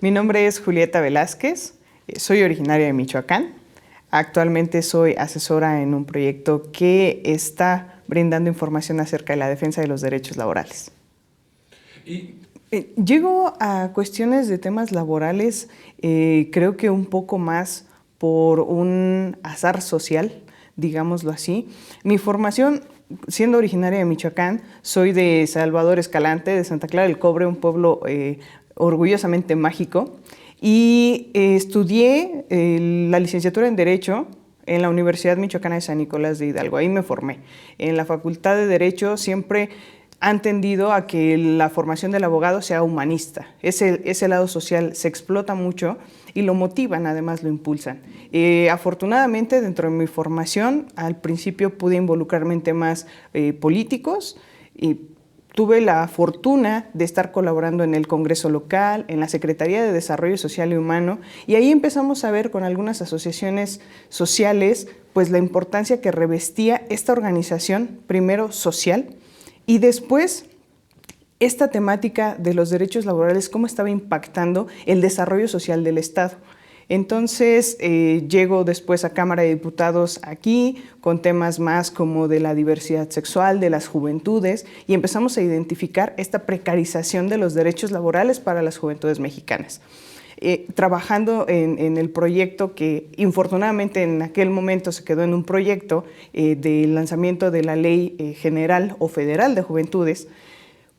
Mi nombre es Julieta Velázquez, soy originaria de Michoacán. Actualmente soy asesora en un proyecto que está brindando información acerca de la defensa de los derechos laborales. Llego a cuestiones de temas laborales, creo que un poco más por un azar social, digámoslo así. Mi formación, siendo originaria de Michoacán, soy de Salvador Escalante, de Santa Clara del Cobre, un pueblo orgullosamente mágico, y estudié la licenciatura en Derecho en la Universidad Michoacana de San Nicolás de Hidalgo. Ahí me formé. En la Facultad de Derecho siempre han tendido a que la formación del abogado sea humanista. Ese lado social se explota mucho y lo motivan, además lo impulsan. Afortunadamente, dentro de mi formación, al principio pude involucrarme en temas políticos y tuve la fortuna de estar colaborando en el Congreso local, en la Secretaría de Desarrollo Social y Humano, y ahí empezamos a ver con algunas asociaciones sociales pues la importancia que revestía esta organización, primero social, y después esta temática de los derechos laborales, cómo estaba impactando el desarrollo social del Estado. Entonces, llego después a Cámara de Diputados aquí con temas más como de la diversidad sexual, de las juventudes, y empezamos a identificar esta precarización de los derechos laborales para las juventudes mexicanas. Trabajando en el proyecto que infortunadamente en aquel momento se quedó en un proyecto del lanzamiento de la Ley General o Federal de Juventudes,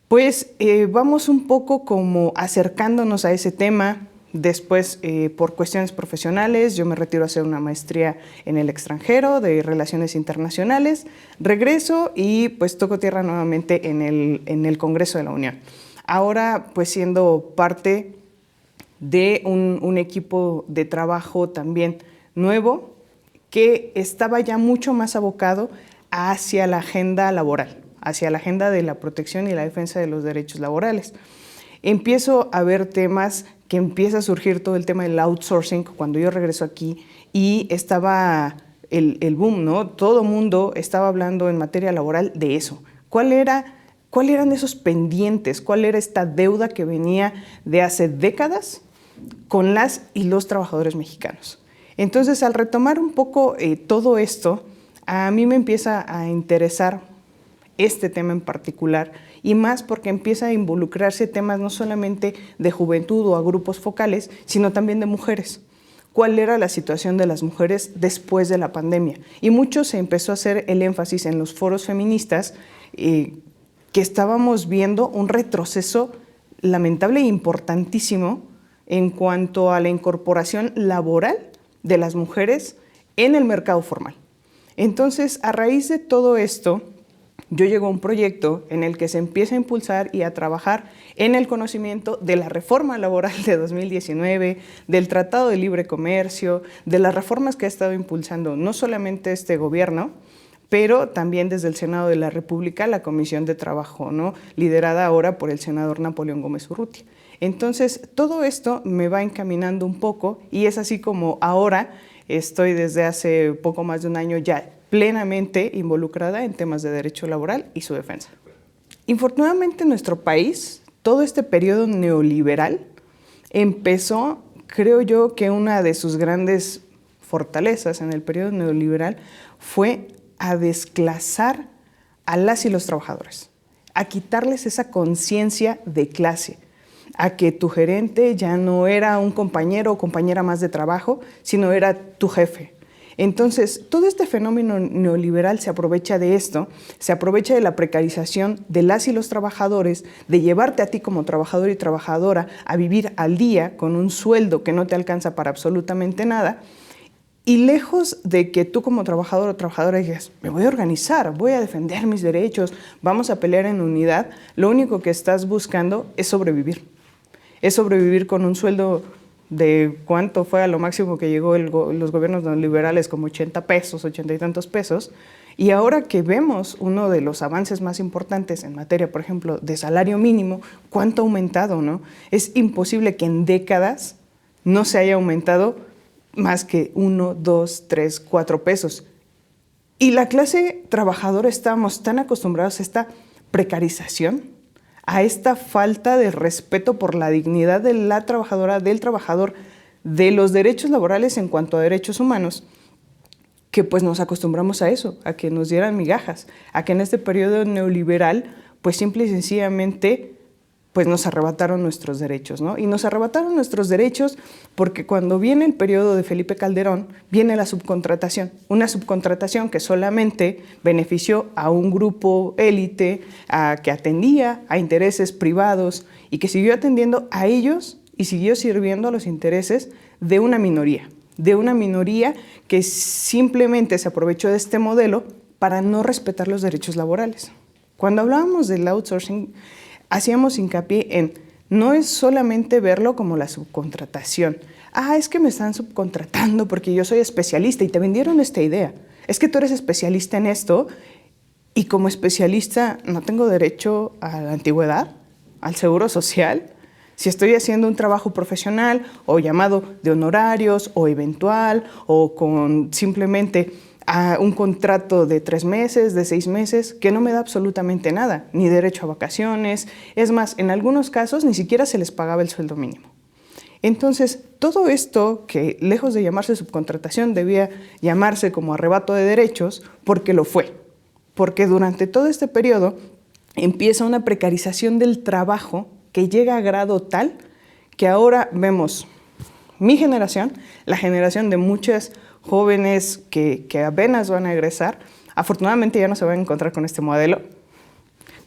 pues vamos un poco como acercándonos a ese tema. Después, por cuestiones profesionales, yo me retiro a hacer una maestría en el extranjero de Relaciones Internacionales, regreso y pues toco tierra nuevamente en el Congreso de la Unión. Ahora, pues siendo parte de un equipo de trabajo también nuevo que estaba ya mucho más abocado hacia la agenda laboral, hacia la agenda de la protección y la defensa de los derechos laborales. Empiezo a ver temas que empieza a surgir todo el tema del outsourcing cuando yo regreso aquí y estaba el boom, ¿no? Todo mundo estaba hablando en materia laboral de eso. ¿Cuáles eran esos pendientes? ¿Cuál era esta deuda que venía de hace décadas con las y los trabajadores mexicanos? Entonces, al retomar un poco todo esto, a mí me empieza a interesar este tema en particular y más porque empieza a involucrarse temas no solamente de juventud o a grupos focales, sino también de mujeres. ¿Cuál era la situación de las mujeres después de la pandemia? Y mucho se empezó a hacer el énfasis en los foros feministas que estábamos viendo un retroceso lamentable e importantísimo en cuanto a la incorporación laboral de las mujeres en el mercado formal. Entonces, a raíz de todo esto, yo llego a un proyecto en el que se empieza a impulsar y a trabajar en el conocimiento de la reforma laboral de 2019, del Tratado de Libre Comercio, de las reformas que ha estado impulsando no solamente este gobierno, pero también desde el Senado de la República, la Comisión de Trabajo, ¿no? Liderada ahora por el senador Napoleón Gómez Urrutia. Entonces, todo esto me va encaminando un poco y es así como ahora estoy desde hace poco más de un año ya plenamente involucrada en temas de derecho laboral y su defensa. Infortunadamente en nuestro país, todo este periodo neoliberal empezó, creo yo, que una de sus grandes fortalezas en el periodo neoliberal fue a desclasar a las y los trabajadores, a quitarles esa conciencia de clase, a que tu gerente ya no era un compañero o compañera más de trabajo, sino era tu jefe. Entonces, todo este fenómeno neoliberal se aprovecha de esto, se aprovecha de la precarización de las y los trabajadores, de llevarte a ti como trabajador y trabajadora a vivir al día con un sueldo que no te alcanza para absolutamente nada, y lejos de que tú como trabajador o trabajadora digas, me voy a organizar, voy a defender mis derechos, vamos a pelear en unidad, lo único que estás buscando es sobrevivir. Es sobrevivir con un sueldo de cuánto fue a lo máximo que llegó los gobiernos neoliberales, como 80 pesos, 80 y tantos pesos. Y ahora que vemos uno de los avances más importantes en materia, por ejemplo, de salario mínimo, ¿cuánto ha aumentado, no? Es imposible que en décadas no se haya aumentado más que 1, 2, 3, 4 pesos. Y la clase trabajadora estábamos tan acostumbrados a esta precarización, a esta falta de respeto por la dignidad de la trabajadora, del trabajador, de los derechos laborales en cuanto a derechos humanos, que pues nos acostumbramos a eso, a que nos dieran migajas, a que en este periodo neoliberal pues simple y sencillamente pues nos arrebataron nuestros derechos, ¿no? Y nos arrebataron nuestros derechos porque cuando viene el periodo de Felipe Calderón, viene la subcontratación, una subcontratación que solamente benefició a un grupo élite, que atendía a intereses privados y que siguió atendiendo a ellos y siguió sirviendo a los intereses de una minoría que simplemente se aprovechó de este modelo para no respetar los derechos laborales. Cuando hablábamos del outsourcing, hacíamos hincapié en, no es solamente verlo como la subcontratación. Es que me están subcontratando porque yo soy especialista y te vendieron esta idea. Es que tú eres especialista en esto y como especialista no tengo derecho a la antigüedad, al seguro social. Si estoy haciendo un trabajo profesional o llamado de honorarios o eventual o con simplemente un contrato de 3 meses, de 6 meses, que no me da absolutamente nada, ni derecho a vacaciones. Es más, en algunos casos ni siquiera se les pagaba el sueldo mínimo. Entonces, todo esto que lejos de llamarse subcontratación debía llamarse como arrebato de derechos, porque lo fue. Porque durante todo este periodo empieza una precarización del trabajo que llega a grado tal que ahora vemos mi generación, la generación de muchas jóvenes que apenas van a egresar, afortunadamente ya no se van a encontrar con este modelo.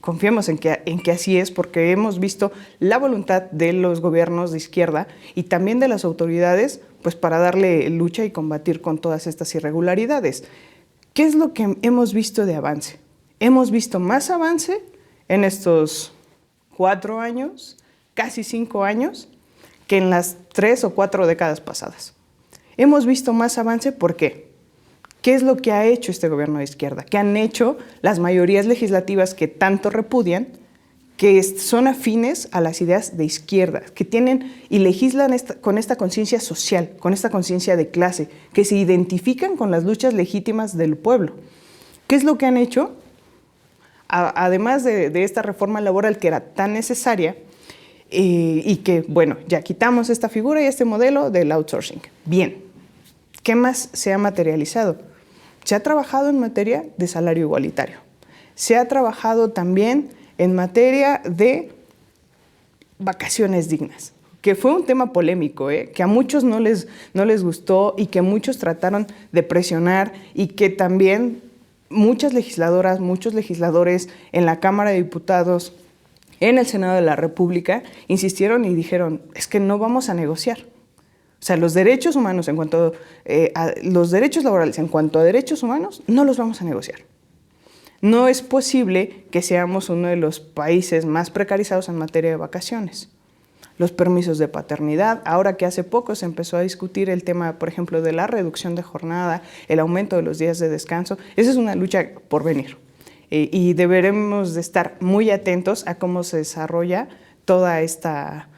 Confiemos en que así es, porque hemos visto la voluntad de los gobiernos de izquierda y también de las autoridades pues, para darle lucha y combatir con todas estas irregularidades. ¿Qué es lo que hemos visto de avance? Hemos visto más avance en estos 4 años, casi 5 años, que en las 3 o 4 décadas pasadas. Hemos visto más avance, ¿por qué? ¿Qué es lo que ha hecho este gobierno de izquierda? ¿Qué han hecho las mayorías legislativas que tanto repudian, que son afines a las ideas de izquierda, que tienen y legislan con esta conciencia social, con esta conciencia de clase, que se identifican con las luchas legítimas del pueblo? ¿Qué es lo que han hecho? Además de esta reforma laboral que era tan necesaria y que, bueno, ya quitamos esta figura y este modelo del outsourcing. Bien, ¿qué más se ha materializado? Se ha trabajado en materia de salario igualitario. Se ha trabajado también en materia de vacaciones dignas, que fue un tema polémico, que a muchos no les gustó y que muchos trataron de presionar y que también muchas legisladoras, muchos legisladores en la Cámara de Diputados, en el Senado de la República, insistieron y dijeron, es que no vamos a negociar. O sea, los derechos humanos en cuanto a los derechos laborales en cuanto a derechos humanos, no los vamos a negociar. No es posible que seamos uno de los países más precarizados en materia de vacaciones. Los permisos de paternidad, ahora que hace poco se empezó a discutir el tema, por ejemplo, de la reducción de jornada, el aumento de los días de descanso, esa es una lucha por venir. Y deberemos de estar muy atentos a cómo se desarrolla toda esta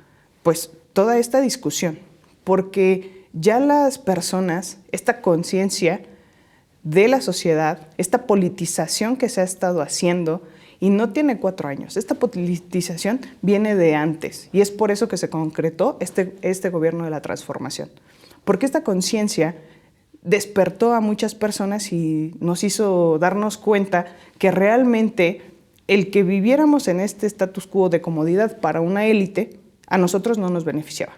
discusión, porque ya las personas, esta conciencia de la sociedad, esta politización que se ha estado haciendo, y no tiene 4 años, esta politización viene de antes, y es por eso que se concretó este gobierno de la transformación, porque esta conciencia despertó a muchas personas y nos hizo darnos cuenta que realmente el que viviéramos en este status quo de comodidad para una élite, a nosotros no nos beneficiaba.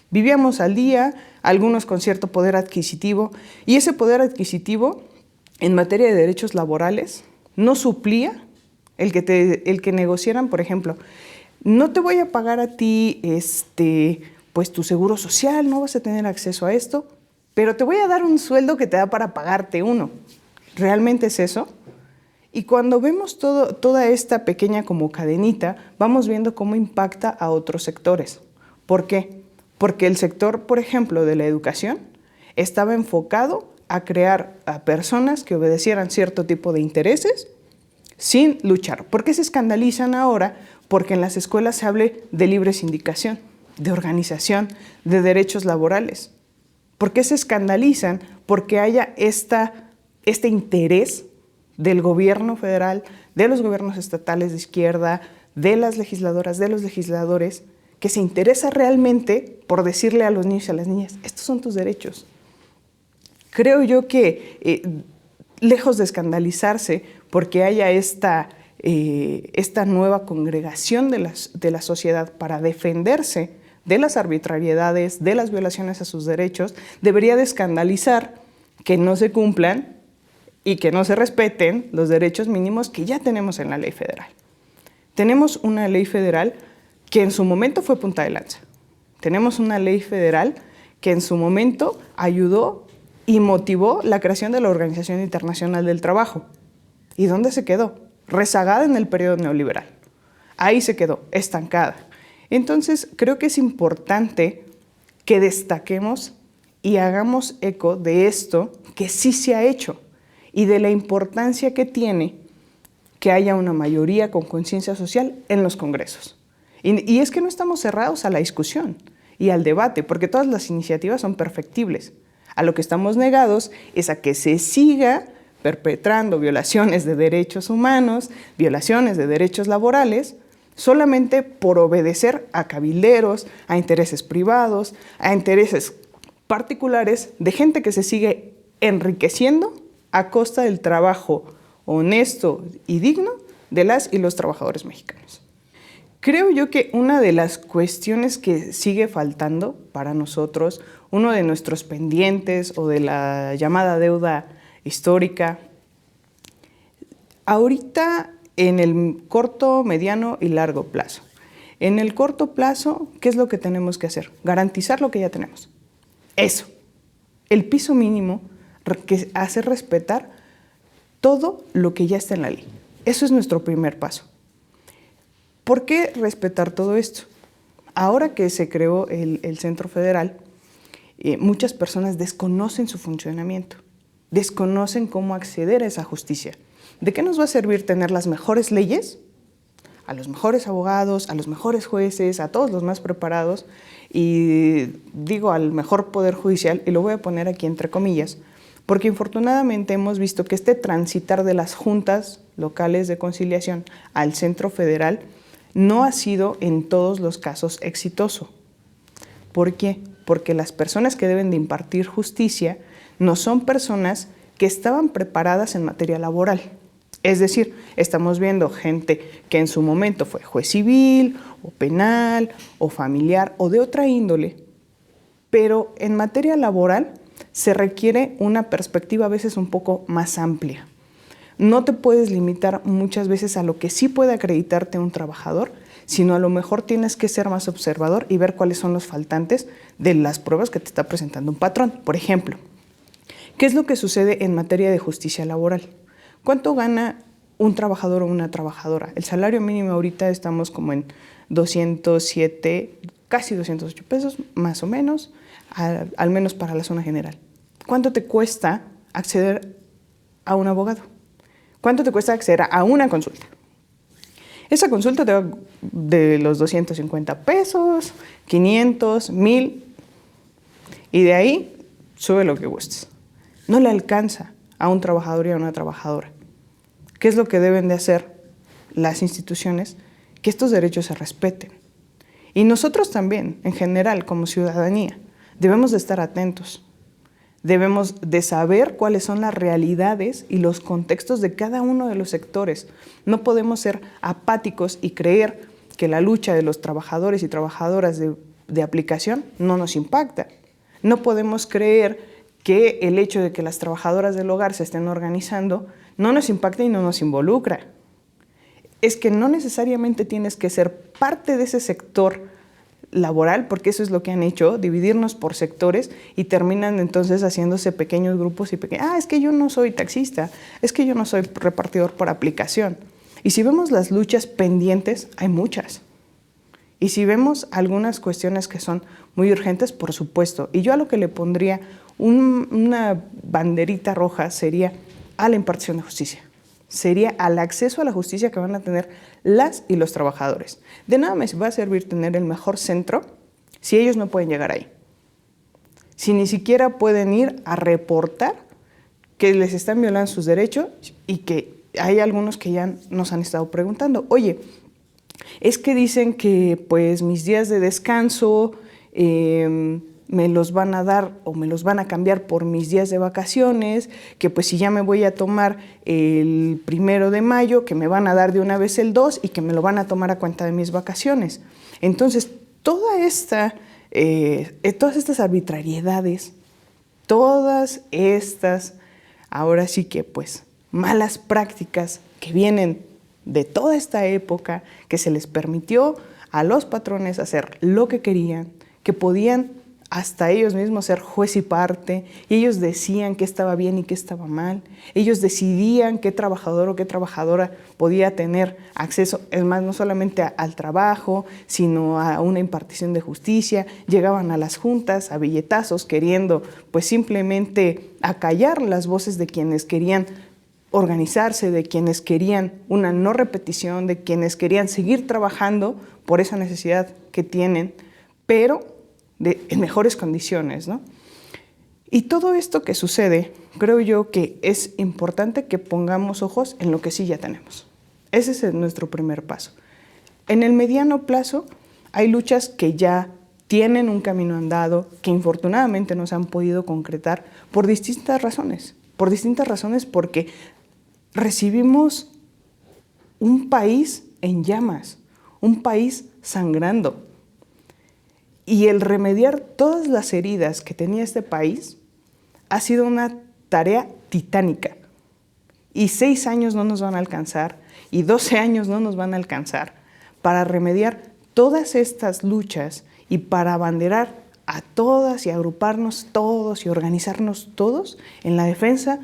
Vivíamos al día, algunos con cierto poder adquisitivo, y ese poder adquisitivo en materia de derechos laborales no suplía el que negociaran, por ejemplo, no te voy a pagar a ti pues tu seguro social, no vas a tener acceso a esto, pero te voy a dar un sueldo que te da para pagarte uno. ¿Realmente es eso? Y cuando vemos toda esta pequeña como cadenita, vamos viendo cómo impacta a otros sectores. ¿Por qué? Porque el sector, por ejemplo, de la educación, estaba enfocado a crear a personas que obedecieran cierto tipo de intereses sin luchar. ¿Por qué se escandalizan ahora? Porque en las escuelas se hable de libre sindicación, de organización, de derechos laborales. ¿Por qué se escandalizan? Porque haya esta este interés del gobierno federal, de los gobiernos estatales de izquierda, de las legisladoras, de los legisladores, que se interesa realmente por decirle a los niños y a las niñas, estos son tus derechos. Creo yo que lejos de escandalizarse porque haya esta nueva congregación de la sociedad para defenderse de las arbitrariedades, de las violaciones a sus derechos, debería de escandalizar que no se cumplan y que no se respeten los derechos mínimos que ya tenemos en la ley federal. Tenemos una ley federal que en su momento fue punta de lanza. Tenemos una ley federal que en su momento ayudó y motivó la creación de la Organización Internacional del Trabajo. ¿Y dónde se quedó? Rezagada en el periodo neoliberal. Ahí se quedó, estancada. Entonces, creo que es importante que destaquemos y hagamos eco de esto que sí se ha hecho y de la importancia que tiene que haya una mayoría con conciencia social en los congresos. Y es que no estamos cerrados a la discusión y al debate, porque todas las iniciativas son perfectibles. A lo que estamos negados es a que se siga perpetrando violaciones de derechos humanos, violaciones de derechos laborales, solamente por obedecer a cabilderos, a intereses privados, a intereses particulares de gente que se sigue enriqueciendo a costa del trabajo honesto y digno de las y los trabajadores mexicanos. Creo yo que una de las cuestiones que sigue faltando para nosotros, uno de nuestros pendientes o de la llamada deuda histórica, ahorita en el corto, mediano y largo plazo. En el corto plazo, ¿qué es lo que tenemos que hacer? Garantizar lo que ya tenemos. Eso, el piso mínimo que hace respetar todo lo que ya está en la ley. Eso es nuestro primer paso. ¿Por qué respetar todo esto? Ahora que se creó el Centro Federal, muchas personas desconocen su funcionamiento, desconocen cómo acceder a esa justicia. ¿De qué nos va a servir tener las mejores leyes? A los mejores abogados, a los mejores jueces, a todos los más preparados, y digo al mejor poder judicial, y lo voy a poner aquí entre comillas, porque infortunadamente hemos visto que este transitar de las juntas locales de conciliación al Centro Federal no ha sido en todos los casos exitoso. ¿Por qué? Porque las personas que deben de impartir justicia no son personas que estaban preparadas en materia laboral. Es decir, estamos viendo gente que en su momento fue juez civil, o penal, o familiar, o de otra índole, pero en materia laboral se requiere una perspectiva a veces un poco más amplia. No te puedes limitar muchas veces a lo que sí puede acreditarte un trabajador, sino a lo mejor tienes que ser más observador y ver cuáles son los faltantes de las pruebas que te está presentando un patrón. Por ejemplo, ¿qué es lo que sucede en materia de justicia laboral? ¿Cuánto gana un trabajador o una trabajadora? El salario mínimo ahorita estamos como en 207, casi 208 pesos, más o menos, al menos para la zona general. ¿Cuánto te cuesta acceder a un abogado? ¿Cuánto te cuesta acceder a una consulta? Esa consulta te va de los 250 pesos, 500, 1000, y de ahí sube lo que gustes. No le alcanza a un trabajador y a una trabajadora. ¿Qué es lo que deben de hacer las instituciones? Que estos derechos se respeten. Y nosotros también, en general, como ciudadanía, debemos de estar atentos. Debemos de saber cuáles son las realidades y los contextos de cada uno de los sectores. No podemos ser apáticos y creer que la lucha de los trabajadores y trabajadoras de aplicación no nos impacta. No podemos creer que el hecho de que las trabajadoras del hogar se estén organizando no nos impacta y no nos involucra. Es que no necesariamente tienes que ser parte de ese sector laboral, porque eso es lo que han hecho, dividirnos por sectores y terminan entonces haciéndose pequeños grupos y es que yo no soy taxista, es que yo no soy repartidor por aplicación. Y si vemos las luchas pendientes, hay muchas. Y si vemos algunas cuestiones que son muy urgentes, por supuesto. Y yo a lo que le pondría una banderita roja sería a la impartición de justicia. Sería al acceso a la justicia que van a tener las y los trabajadores. De nada me va a servir tener el mejor centro si ellos no pueden llegar ahí. Si ni siquiera pueden ir a reportar que les están violando sus derechos y que hay algunos que ya nos han estado preguntando, oye, es que dicen que pues mis días de descanso me los van a dar o me los van a cambiar por mis días de vacaciones, que pues si ya me voy a tomar el 1 de mayo, que me van a dar de una vez el 2 y que me lo van a tomar a cuenta de mis vacaciones. Entonces, todas estas arbitrariedades, todas estas, ahora sí que pues, malas prácticas que vienen de toda esta época, que se les permitió a los patrones hacer lo que querían, que podían hasta ellos mismos ser juez y parte, y ellos decían qué estaba bien y qué estaba mal, ellos decidían qué trabajador o qué trabajadora podía tener acceso, es más, no solamente al trabajo, sino a una impartición de justicia, llegaban a las juntas a billetazos queriendo pues simplemente acallar las voces de quienes querían organizarse, de quienes querían una no repetición, de quienes querían seguir trabajando por esa necesidad que tienen, pero en mejores condiciones, ¿no? Y todo esto que sucede, creo yo que es importante que pongamos ojos en lo que sí ya tenemos. Ese es nuestro primer paso. En el mediano plazo hay luchas que ya tienen un camino andado, que infortunadamente no se han podido concretar por distintas razones. Por distintas razones porque recibimos un país en llamas, un país sangrando. Y el remediar todas las heridas que tenía este país ha sido una tarea titánica. Y 6 años no nos van a alcanzar, y 12 años no nos van a alcanzar para remediar todas estas luchas y para abanderar a todas y agruparnos todos y organizarnos todos en la defensa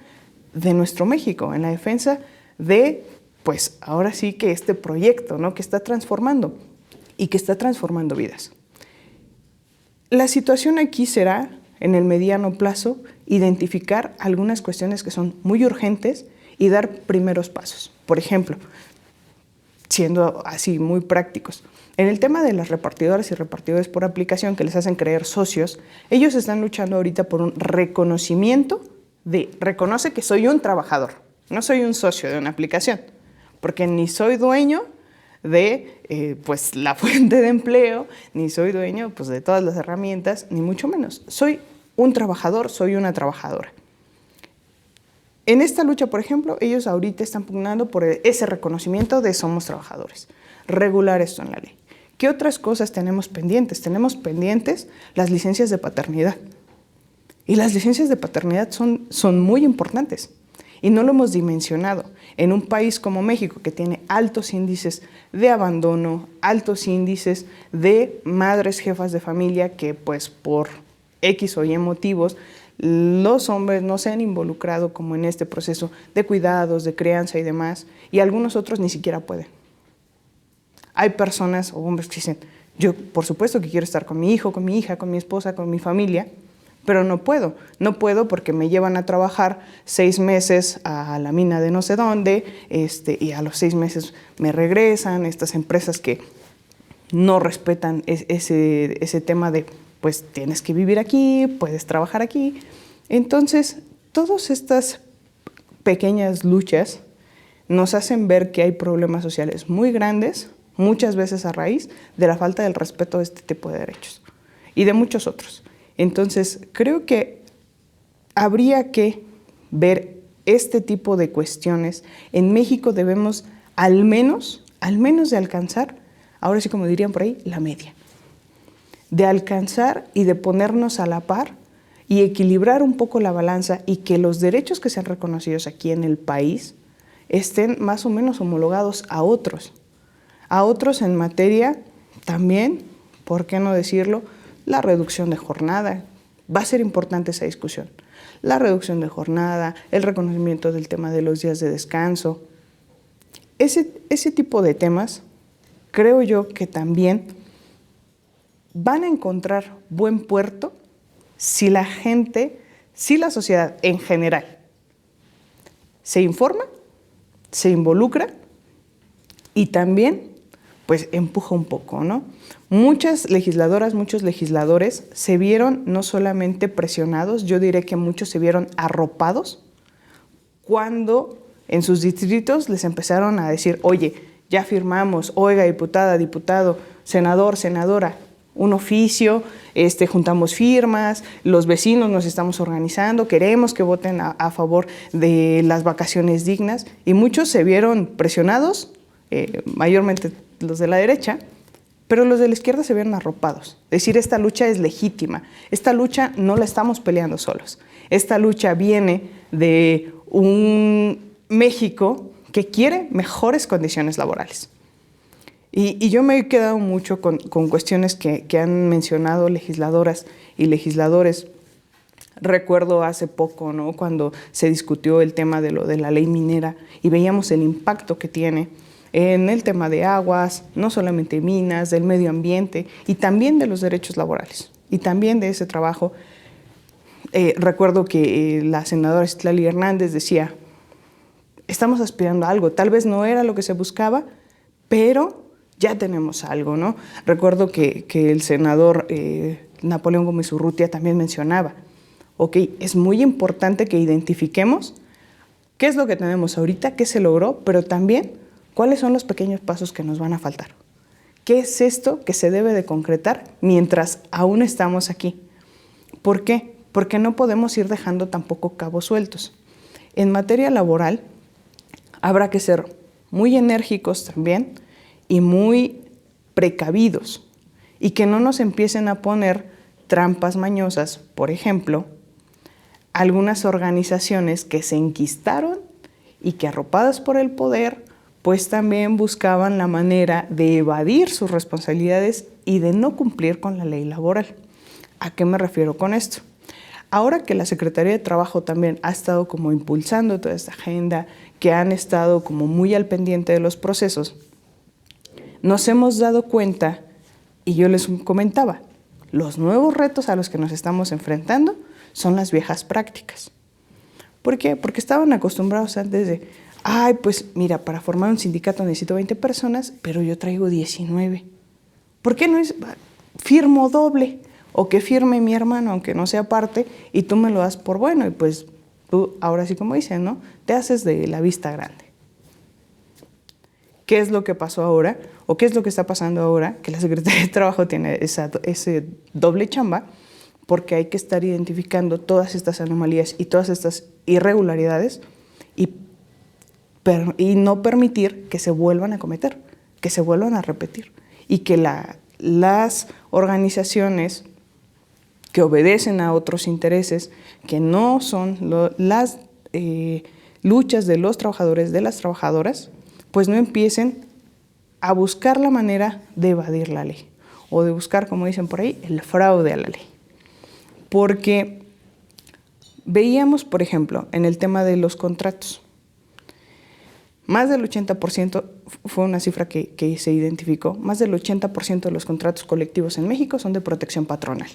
de nuestro México, en la defensa de, pues ahora sí que este proyecto, ¿no?, que está transformando y que está transformando vidas. La situación aquí será, en el mediano plazo, identificar algunas cuestiones que son muy urgentes y dar primeros pasos. Por ejemplo, siendo así muy prácticos, en el tema de las repartidoras y repartidores por aplicación que les hacen creer socios, ellos están luchando ahorita por un reconocimiento reconoce que soy un trabajador, no soy un socio de una aplicación, porque ni soy dueño de pues, la fuente de empleo, ni soy dueño pues, de todas las herramientas, ni mucho menos. Soy un trabajador, soy una trabajadora. En esta lucha, por ejemplo, ellos ahorita están pugnando por ese reconocimiento de somos trabajadores, regular esto en la ley. ¿Qué otras cosas tenemos pendientes? Tenemos pendientes las licencias de paternidad. Y las licencias de paternidad son muy importantes. Y no lo hemos dimensionado. En un país como México, que tiene altos índices de abandono, altos índices de madres jefas de familia que pues por X o Y motivos, los hombres no se han involucrado como en este proceso de cuidados, de crianza y demás, y algunos otros ni siquiera pueden. Hay personas o hombres que dicen, yo por supuesto que quiero estar con mi hijo, con mi hija, con mi esposa, con mi familia, pero no puedo porque me llevan a trabajar 6 meses a la mina de no sé dónde, y a los 6 meses me regresan, estas empresas que no respetan ese tema de, pues tienes que vivir aquí, puedes trabajar aquí. Entonces, todas estas pequeñas luchas nos hacen ver que hay problemas sociales muy grandes, muchas veces a raíz de la falta del respeto de este tipo de derechos y de muchos otros. Entonces, creo que habría que ver este tipo de cuestiones. En México debemos al menos de alcanzar, ahora sí como dirían por ahí, la media. De alcanzar y de ponernos a la par y equilibrar un poco la balanza y que los derechos que sean reconocidos aquí en el país estén más o menos homologados a otros en materia también, ¿por qué no decirlo?, la reducción de jornada. Va a ser importante esa discusión. La reducción de jornada, el reconocimiento del tema de los días de descanso. Ese tipo de temas creo yo que también van a encontrar buen puerto si la gente, si la sociedad en general se informa, se involucra y también pues empuja un poco, ¿no? Muchas legisladoras, muchos legisladores se vieron no solamente presionados, yo diré que muchos se vieron arropados cuando en sus distritos les empezaron a decir, oye, ya firmamos, oiga, diputada, diputado, senador, senadora, un oficio, juntamos firmas, los vecinos nos estamos organizando, queremos que voten a favor de las vacaciones dignas, y muchos se vieron presionados, mayormente los de la derecha, pero los de la izquierda se vieron arropados. Es decir, esta lucha es legítima, esta lucha no la estamos peleando solos, esta lucha viene de un México que quiere mejores condiciones laborales. Y yo me he quedado mucho con cuestiones que han mencionado legisladoras y legisladores. Recuerdo hace poco, ¿no?, cuando se discutió el tema de la ley minera y veíamos el impacto que tiene en el tema de aguas, no solamente minas, del medio ambiente y también de los derechos laborales y también de ese trabajo. Recuerdo que la senadora Citlali Hernández decía, estamos aspirando a algo, tal vez no era lo que se buscaba, pero ya tenemos algo, ¿no? Recuerdo que el senador Napoleón Gómez Urrutia también mencionaba, ok, es muy importante que identifiquemos qué es lo que tenemos ahorita, qué se logró, pero también cuáles son los pequeños pasos que nos van a faltar. ¿Qué es esto que se debe de concretar mientras aún estamos aquí? ¿Por qué? Porque no podemos ir dejando tampoco cabos sueltos. En materia laboral, habrá que ser muy enérgicos también y muy precavidos y que no nos empiecen a poner trampas mañosas. Por ejemplo, algunas organizaciones que se enquistaron y que, arropadas por el poder, pues también buscaban la manera de evadir sus responsabilidades y de no cumplir con la ley laboral. ¿A qué me refiero con esto? Ahora que la Secretaría de Trabajo también ha estado como impulsando toda esta agenda, que han estado como muy al pendiente de los procesos, nos hemos dado cuenta, y yo les comentaba, los nuevos retos a los que nos estamos enfrentando son las viejas prácticas. ¿Por qué? Porque estaban acostumbrados antes de, ay, pues mira, para formar un sindicato necesito 20 personas, pero yo traigo 19. ¿Por qué no firmo doble? O que firme mi hermano, aunque no sea parte, y tú me lo das por bueno, y pues tú, ahora sí como dicen, ¿no?, te haces de la vista grande. ¿Qué es lo que pasó ahora? ¿O qué es lo que está pasando ahora? Que la Secretaría de Trabajo tiene ese doble chamba, porque hay que estar identificando todas estas anomalías y todas estas irregularidades y no permitir que se vuelvan a cometer, que se vuelvan a repetir, y que las organizaciones que obedecen a otros intereses, que no son las luchas de los trabajadores, de las trabajadoras, pues no empiecen a buscar la manera de evadir la ley o de buscar, como dicen por ahí, el fraude a la ley. Porque veíamos, por ejemplo, en el tema de los contratos, más del 80%, fue una cifra que se identificó, más del 80% de los contratos colectivos en México son de protección patronal.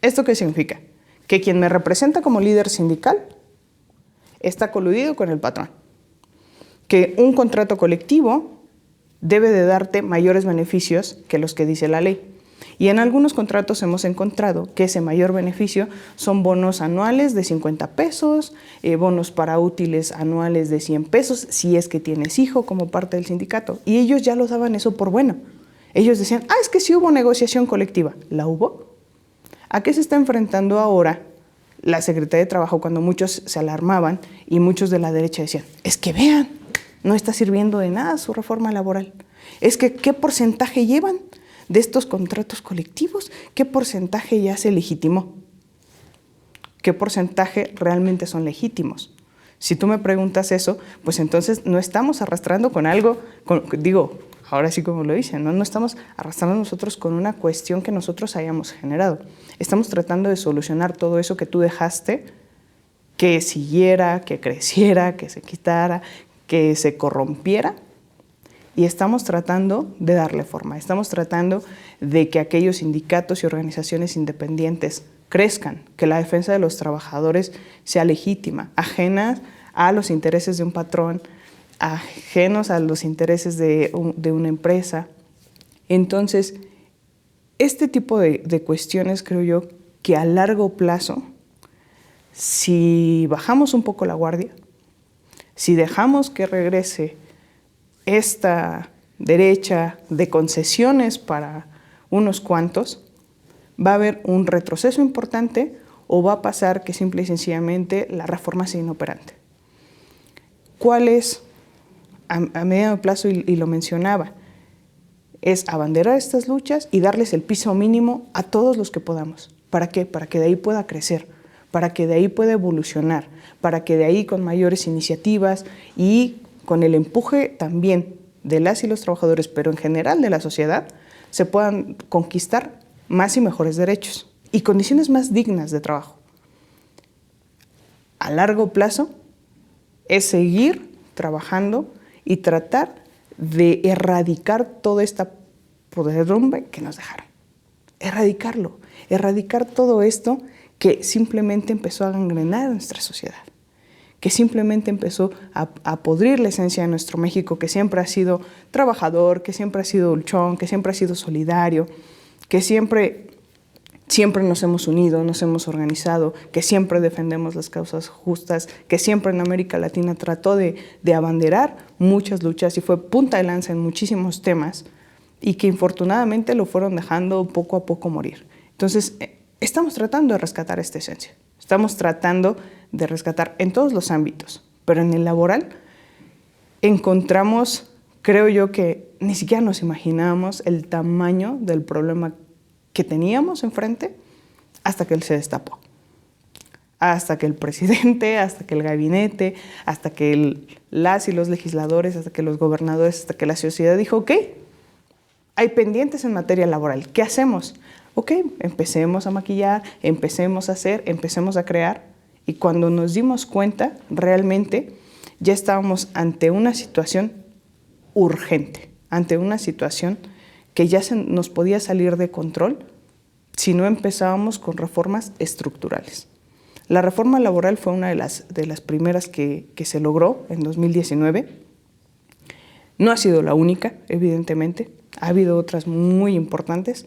¿Esto qué significa? Que quien me representa como líder sindical está coludido con el patrón. Que un contrato colectivo debe de darte mayores beneficios que los que dice la ley. Y en algunos contratos hemos encontrado que ese mayor beneficio son bonos anuales de 50 pesos, bonos para útiles anuales de 100 pesos, si es que tienes hijo como parte del sindicato. Y ellos ya lo daban eso por bueno. Ellos decían, es que sí hubo negociación colectiva. ¿La hubo? ¿A qué se está enfrentando ahora la Secretaría de Trabajo cuando muchos se alarmaban y muchos de la derecha decían, es que vean, no está sirviendo de nada su reforma laboral? Es que, ¿qué porcentaje llevan de estos contratos colectivos? ¿Qué porcentaje ya se legitimó? ¿Qué porcentaje realmente son legítimos? Si tú me preguntas eso, pues entonces no estamos arrastrando con algo, ahora sí como lo dicen, no estamos arrastrando nosotros con una cuestión que nosotros hayamos generado. Estamos tratando de solucionar todo eso que tú dejaste que siguiera, que creciera, que se quitara, que se corrompiera. Y estamos tratando de darle forma, estamos tratando de que aquellos sindicatos y organizaciones independientes crezcan, que la defensa de los trabajadores sea legítima, ajenas a los intereses de un patrón, ajenos a los intereses de una empresa. Entonces, este tipo de cuestiones creo yo que a largo plazo, si bajamos un poco la guardia, Si dejamos que regrese esta derecha de concesiones para unos cuantos, va a haber un retroceso importante o va a pasar que simple y sencillamente la reforma sea inoperante. ¿Cuál es, a mediano plazo, y lo mencionaba, es abanderar estas luchas y darles el piso mínimo a todos los que podamos? ¿Para qué? Para que de ahí pueda crecer, para que de ahí pueda evolucionar, para que de ahí con mayores iniciativas y con el empuje también de las y los trabajadores, pero en general de la sociedad, se puedan conquistar más y mejores derechos y condiciones más dignas de trabajo. A largo plazo es seguir trabajando y tratar de erradicar toda esta podredumbre que nos dejaron. Erradicarlo, erradicar todo esto que simplemente empezó a gangrenar nuestra sociedad, que simplemente empezó a podrir la esencia de nuestro México, que siempre ha sido trabajador, que siempre ha sido luchón, que siempre ha sido solidario, que siempre nos hemos unido, nos hemos organizado, que siempre defendemos las causas justas, que siempre en América Latina trató de abanderar muchas luchas y fue punta de lanza en muchísimos temas y que infortunadamente lo fueron dejando poco a poco morir. Entonces, estamos tratando de rescatar esta esencia, estamos tratando de rescatar en todos los ámbitos, pero en el laboral encontramos, creo yo, que ni siquiera nos imaginábamos el tamaño del problema que teníamos enfrente hasta que él se destapó. Hasta que el presidente, hasta que el gabinete, hasta que las y los legisladores, hasta que los gobernadores, hasta que la sociedad dijo, ok, hay pendientes en materia laboral, ¿qué hacemos? Ok, empecemos a maquillar, empecemos a hacer, empecemos a crear. Y cuando nos dimos cuenta, realmente ya estábamos ante una situación urgente, ante una situación que ya nos podía salir de control si no empezábamos con reformas estructurales. La reforma laboral fue una de las primeras que se logró en 2019. No ha sido la única, evidentemente. Ha habido otras muy importantes,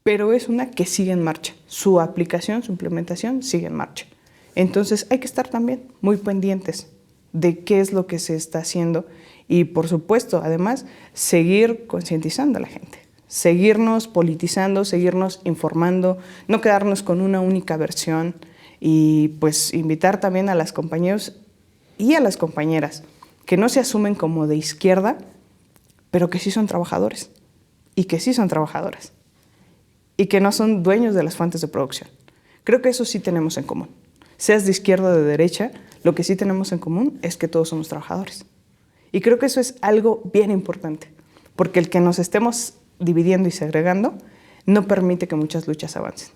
pero es una que sigue en marcha. Su aplicación, su implementación sigue en marcha. Entonces hay que estar también muy pendientes de qué es lo que se está haciendo y, por supuesto, además, seguir concientizando a la gente, seguirnos politizando, seguirnos informando, no quedarnos con una única versión y pues invitar también a los compañeros y a las compañeras que no se asumen como de izquierda, pero que sí son trabajadores y que sí son trabajadoras y que no son dueños de las fuentes de producción. Creo que eso sí tenemos en común. Seas de izquierda o de derecha, lo que sí tenemos en común es que todos somos trabajadores. Y creo que eso es algo bien importante, porque el que nos estemos dividiendo y segregando no permite que muchas luchas avancen.